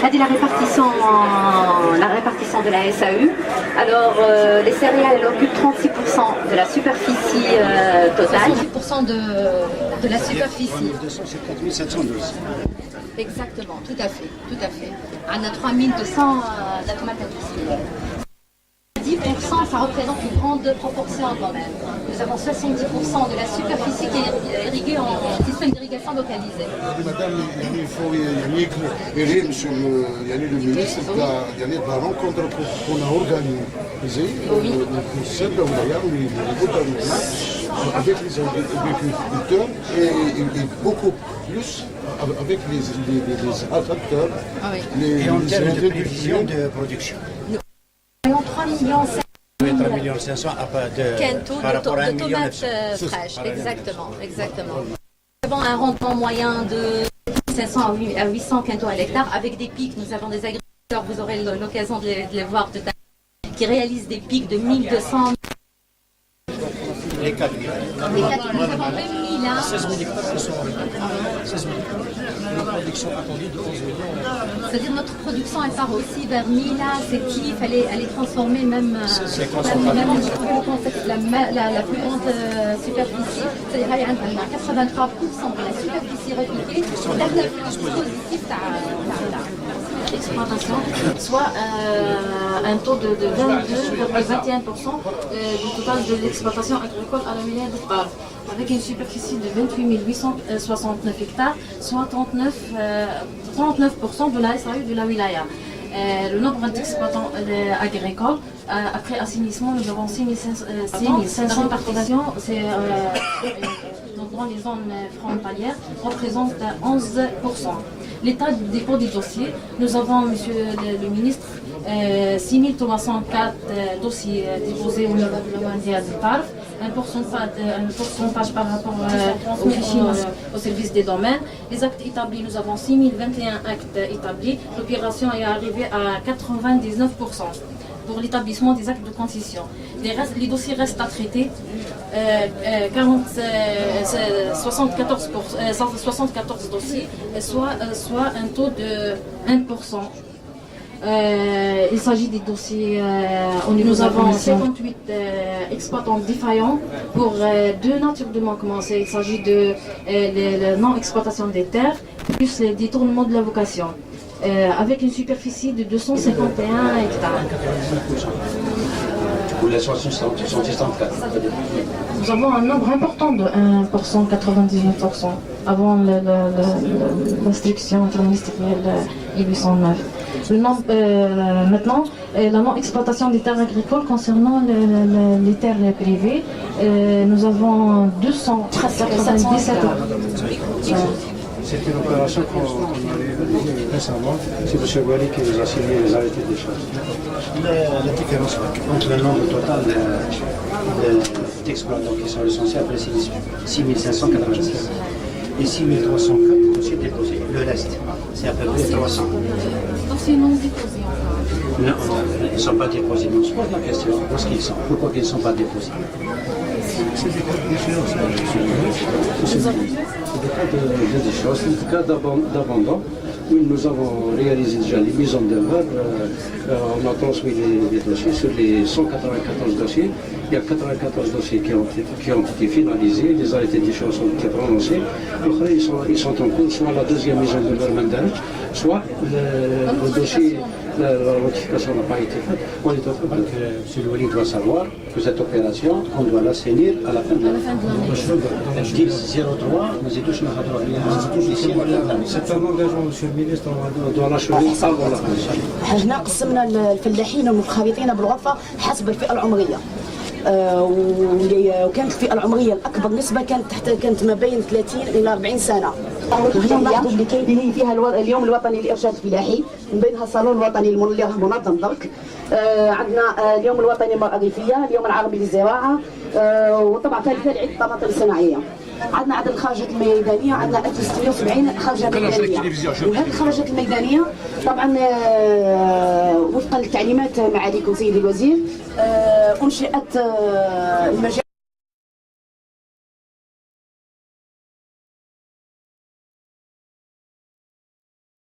هذه la répartition de la SAU. Alors, les céréales elles occupent 36% de la superficie totale. 36% de la superficie. 250 712. Exactement, tout à fait, tout à fait. On a 3200 la tomate industrielle. 10%, ça représente une grande proportion quand même. Nous avons 70% de la superficie qui est irriguée en système d'irrigation localisé. Madame, il faut aller sur le ministre de la rencontre qu'on a organisée au sein de avec les agriculteurs et beaucoup plus avec les acteurs. Et en termes de prévision de production. 3 millions 500 par rapport à 1 million tomates fraîches, exactement. Nous avons un rendement moyen de 500 à 800 quintaux à l'hectare avec des pics. Nous avons des agriculteurs, vous aurez l'occasion de les voir tout à l'heure, qui réalisent des pics de 1200. Les 4 nous avons même mis là 16 000 hectares, 16 000. La production attendue de 11 millions. C'est-à-dire notre production elle part aussi vers Mila, Sétif, elle est transformée même la plus grande superficie, c'est-à-dire 83% de la superficie répliquée, le dispositif l'exploitation, soit un taux de 22,21% du total de l'exploitation agricole à la wilaya de Bar, avec une superficie de 28 869 hectares, soit 39% de la SAU de la wilaya. Le nombre d'exploitants agricoles, après assainissement, nous avons 6500 participations dans les zones frontalières, représente 11%. L'état du dépôt des dossiers, nous avons, monsieur le ministre, 6304 dossiers déposés au niveau de la Mandia de Tarf, un pourcentage par rapport au fichier au service des domaines. Les actes établis, nous avons 6021 actes établis. L'opération est arrivée à 99% pour l'établissement des actes de concession. Les dossiers restent à traiter, 74 dossiers, soit un taux de 1%. Il s'agit des dossiers où nous avons 58 exploitants défaillants pour deux natures de manquements. Il s'agit de la non-exploitation des terres plus les détournements de la vocation, avec une superficie de 251 hectares. Nous avons un nombre important de 1%, 99%, avant l'instruction interministérielle 1809. Maintenant, la non-exploitation des terres agricoles concernant les terres privées, nous avons 297 C'est une opération qu'on a réalisée récemment. C'est M. Wali qui nous a signé les arrêtés des choses. La différence entre le nombre total d'exploitants qui sont recensés après 6586 et 6304 dossiers déposés. Le reste, c'est à peu près 300. Dossiers non déposés. Non, ils ne sont pas déposés. On se pose la question, où est-ce qu'ils sont? Pourquoi ils ne sont pas déposés? C'est des cas d'échéance. C'est des cas c'est des cas d'abandon. Oui, nous avons réalisé déjà les mises en demeure. On a transmis les dossiers. Sur les 194 dossiers, il y a 94 dossiers qui ont été finalisés. Les arrêtés d'échéance ont été prononcés. Ils sont en cours, soit la deuxième mise en demeure mandat, soit le dossier. La notification n'a pas été faite. On est en train de... M. Louis doit savoir que cette opération, on doit l'assainir à la fin de l'année. 10-03, c'est un engagement, M. le ministre, on doit l'achever avant la fin. هنا قسمنا الفلاحين المتخابطين بالغرفة حسب الفئة العمرية. وكانت الفئة العمرية الأكبر نسبة كانت ما بين 30 إلى 40 سنة. اللي هي فيها اليوم الوطني للإرشاد الفلاحي، من بينها الصالون الوطني اللي راه منظم درك. عندنا اليوم الوطني للمرأة الريفية، اليوم العربي للزراعة، وطبعا ثالثا العيد الطماطم الصناعية. عندنا عدد الخرجات الميدانية، عندنا 1670 خرجة ميدانية. وهذه الخرجات الميدانية طبعا وفقا للتعليمات معاليكم سيدي الوزير أنشئت المجال